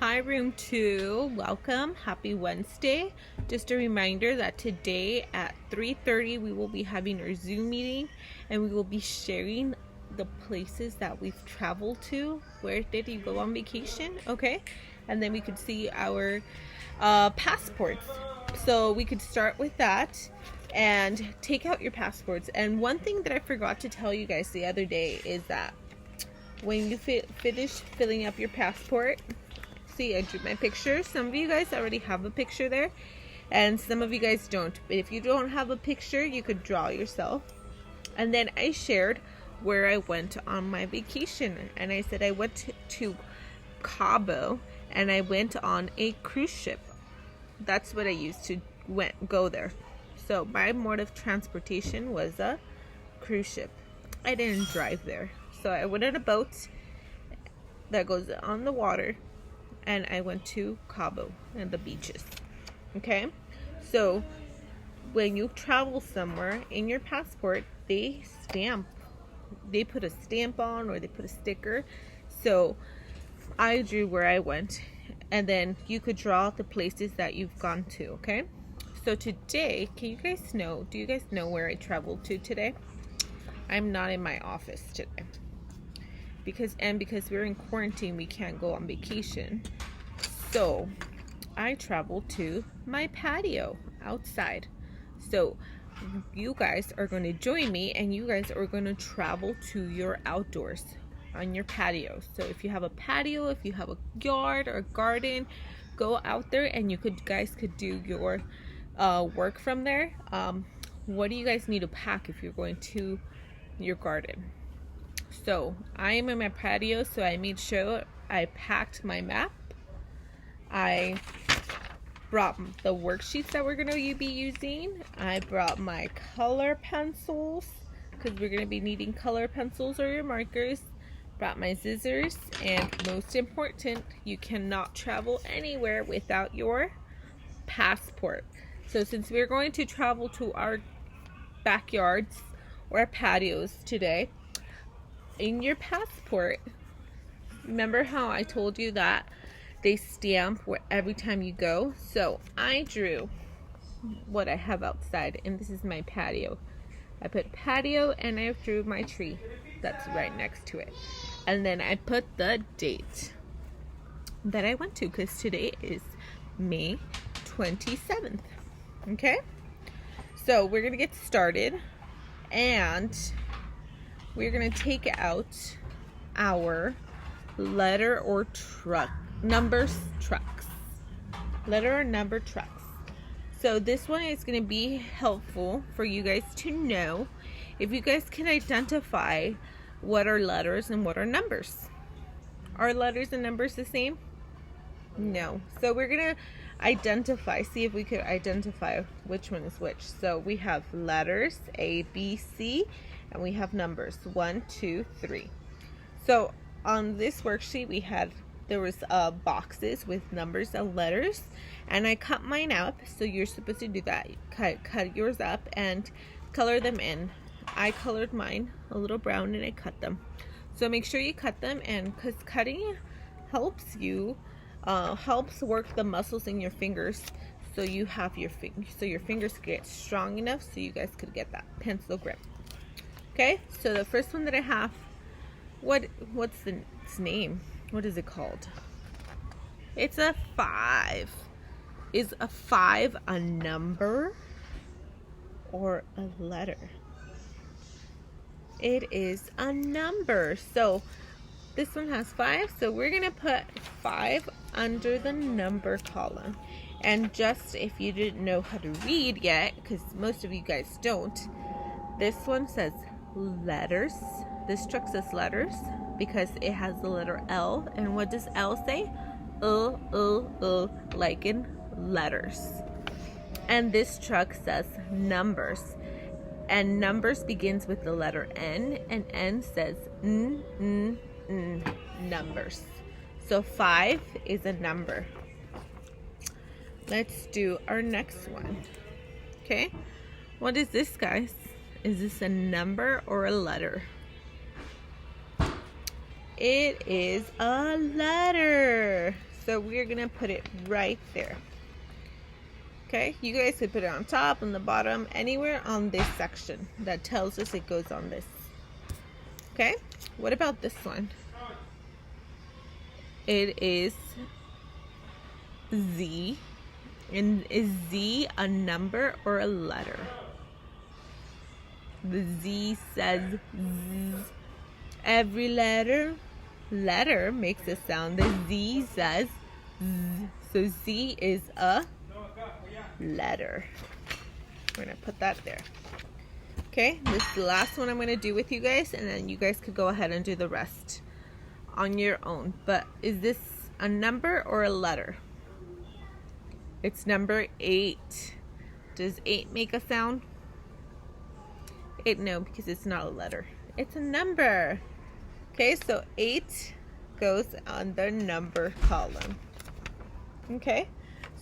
Hi, room 2. Welcome. Happy Wednesday. Just a reminder that today at 3:30 we will be having our Zoom meeting and we will be sharing the places that we've traveled to. Where did you go on vacation? Okay. And then we could see our passports. So we could start with that and take out your passports. And one thing that I forgot to tell you guys the other day is that when you finish filling up your passport, see, I drew my picture. Some of you guys already have a picture there, and some of you guys don't. But if you don't have a picture, you could draw yourself. And then I shared where I went on my vacation, and I said I went to Cabo, and I went on a cruise ship. That's what I used to go there. So my mode of transportation was a cruise ship. I didn't drive there. So I went on a boat that goes on the water, and I went to Cabo and the beaches. Okay? So when you travel somewhere, in your passport, they put a stamp on, or they put a sticker. So I drew where I went, and then you could draw the places that you've gone to. Okay? So today, do you guys know where I traveled to today? I'm not in my office today. Because we're in quarantine, we can't go on vacation. So I traveled to my patio outside. So you guys are going to join me, and you guys are going to travel to your outdoors on your patio. So if you have a patio, if you have a yard or a garden, go out there, and guys could do your work from there. What do you guys need to pack if you're going to your garden? So I am in my patio, so I made sure I packed my map. I brought the worksheets that we're going to be using. I brought my color pencils, because we're going to be needing color pencils or your markers. Brought my scissors, and most important, you cannot travel anywhere without your passport. So since we're going to travel to our backyards or patios today, in your passport, remember how I told you that they stamp every time you go? So I drew what I have outside, and this is my patio. I put patio, and I drew my tree that's right next to it, and then I put the date that I went to, because today is May 27th. Okay, so we're gonna get started, and we're going to take out our letter or number trucks. Letter or number trucks. So this one is going to be helpful for you guys to know if you guys can identify what are letters and what are numbers. Are letters and numbers the same? No. So we're going to see if we could identify which one is which. So we have letters, A, B, C, and we have numbers 1, 2, 3. So on this worksheet there was boxes with numbers and letters, and I cut mine up. So you're supposed to do that. Cut yours up and color them in. I colored mine a little brown, and I cut them. So make sure you cut them, and because cutting helps you helps work the muscles in your fingers, so your fingers get strong enough so you guys could get that pencil grip. Okay, so the first one that I have, what's its name? What is it called? It's a 5. Is a 5 a number or a letter? It is a number. So this one has 5, so we're gonna put 5 under the number column. And just if you didn't know how to read yet, because most of you guys don't, this one says letters. This truck says letters because it has the letter L. And what does L say? Like in letters. And this truck says numbers. And numbers begins with the letter N, and N says numbers. So 5 is a number. Let's do our next one. Okay, what is this, guys? Is this a number or a letter? It is a letter. So we're gonna put it right there. Okay, you guys could put it on top, on the bottom, anywhere on this section that tells us it goes on this. Okay, what about this one? It is Z. And is Z a number or a letter? The Z says Z. Every letter makes a sound. The Z says Z. So Z is a letter. We're gonna put that there. Okay, this is the last one I'm gonna do with you guys, and then you guys could go ahead and do the rest on your own. But is this a number or a letter? It's number 8. Does 8 make a sound? 8, no, because it's not a letter. It's a number. Okay, so 8 goes on the number column. Okay,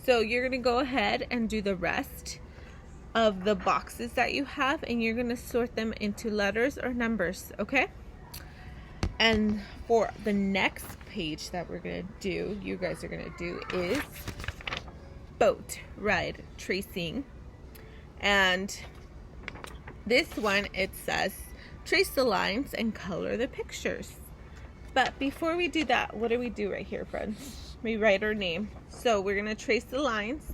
so you're going to go ahead and do the rest of the boxes that you have, and you're going to sort them into letters or numbers, okay? And for the next page that we're going to do, you guys are going to do is boat ride tracing. And this one, it says trace the lines and color the pictures. But before we do that, what do we do right here, friends? We write our name. So we're gonna trace the lines,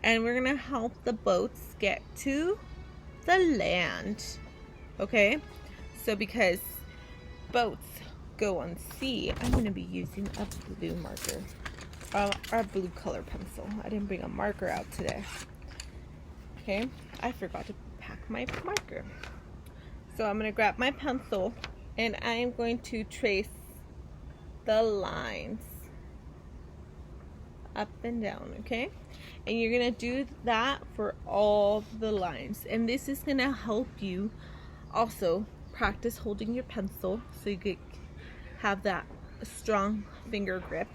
and we're gonna help the boats get to the land. Okay, so because boats go on sea, I'm gonna be using a blue marker. Our blue color pencil. I didn't bring a marker out today. Okay, I forgot to pack my marker. So I'm going to grab my pencil, and I am going to trace the lines up and down, okay? And you're going to do that for all the lines. And this is going to help you also practice holding your pencil so you could have that strong finger grip.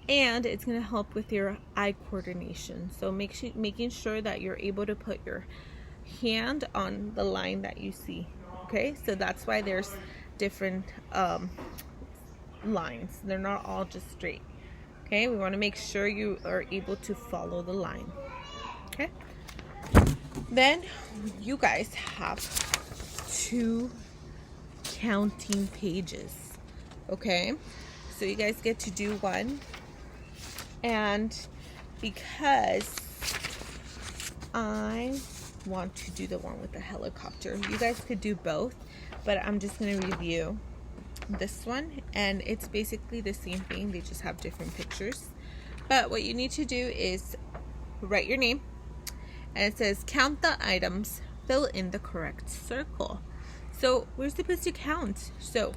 And it's going to help with your eye coordination. So making sure that you're able to put your hand on the line that you see. Okay, so that's why there's different lines. They're not all just straight. Okay, we want to make sure you are able to follow the line. Okay, then you guys have 2 counting pages. Okay, so you guys get to do one. And because I want to do the one with the helicopter, you guys could do both, but I'm just going to review this one, and it's basically the same thing. They just have different pictures. But what you need to do is write your name, and it says count the items, fill in the correct circle. So we're supposed to count. So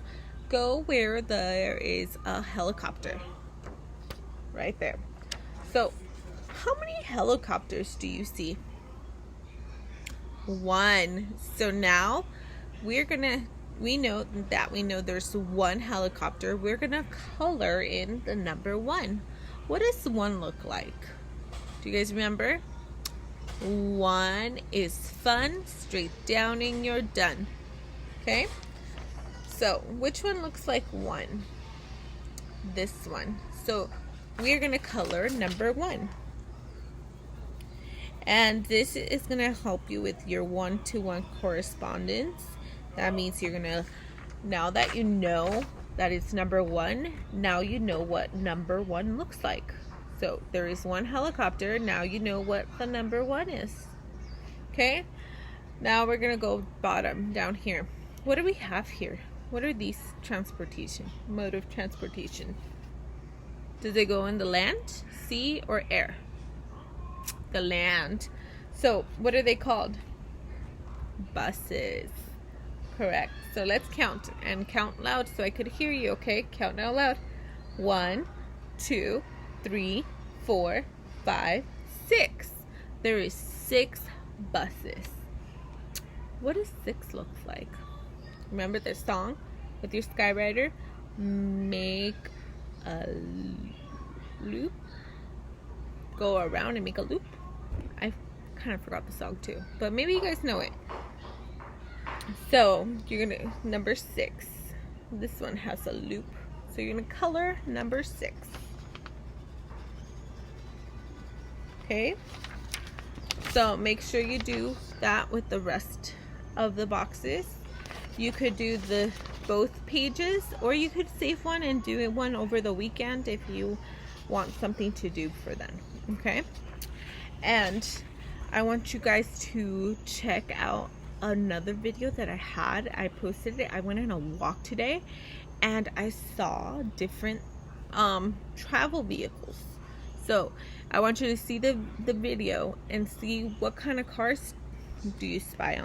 go where there is a helicopter. Right there. So how many helicopters do you see? 1. So now we know there's 1 helicopter. We're gonna color in the number 1. What does 1 look like? Do you guys remember? 1 is fun, straight down and you're done. Okay, so which one looks like 1? This one. So we're going to color number 1. And this is going to help you with your one-to-one correspondence. That means you're going to, now that you know that it's number 1, now you know what number 1 looks like. So there is 1 helicopter. Now you know what the number 1 is. Okay? Now we're going to go bottom down here. What do we have here? What are these transportation, mode of transportation? Do they go in the land, sea, or air? The land. So what are they called? Buses. Correct. So let's count, and count loud so I could hear you, okay? Count out loud. 1, 2, 3, 4, 5, 6. There is 6 buses. What does 6 look like? Remember the song with your Skywriter? Make a loop. Go around and make a loop. I kind of forgot the song too, but maybe you guys know it. So you're gonna, number 6. This one has a loop. So you're gonna color number 6. Okay, so make sure you do that with the rest of the boxes. You could do both pages, or you could save one and do one over the weekend if you want something to do for them. Okay, and I want you guys to check out another video that I posted it. I went on a walk today and I saw different travel vehicles. So I want you to see the video and see what kind of cars do you spy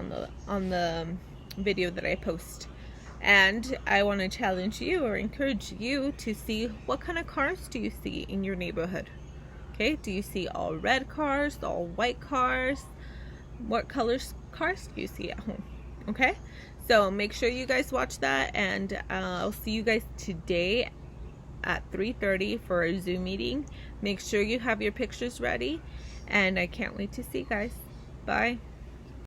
on the video that I post. And I want to challenge you or encourage you to see what kind of cars do you see in your neighborhood. Okay, do you see all red cars, all white cars? What colors cars do you see at home? Okay, so make sure you guys watch that, and I'll see you guys today at 3:30 for a Zoom meeting. Make sure you have your pictures ready, and I can't wait to see you guys. Bye.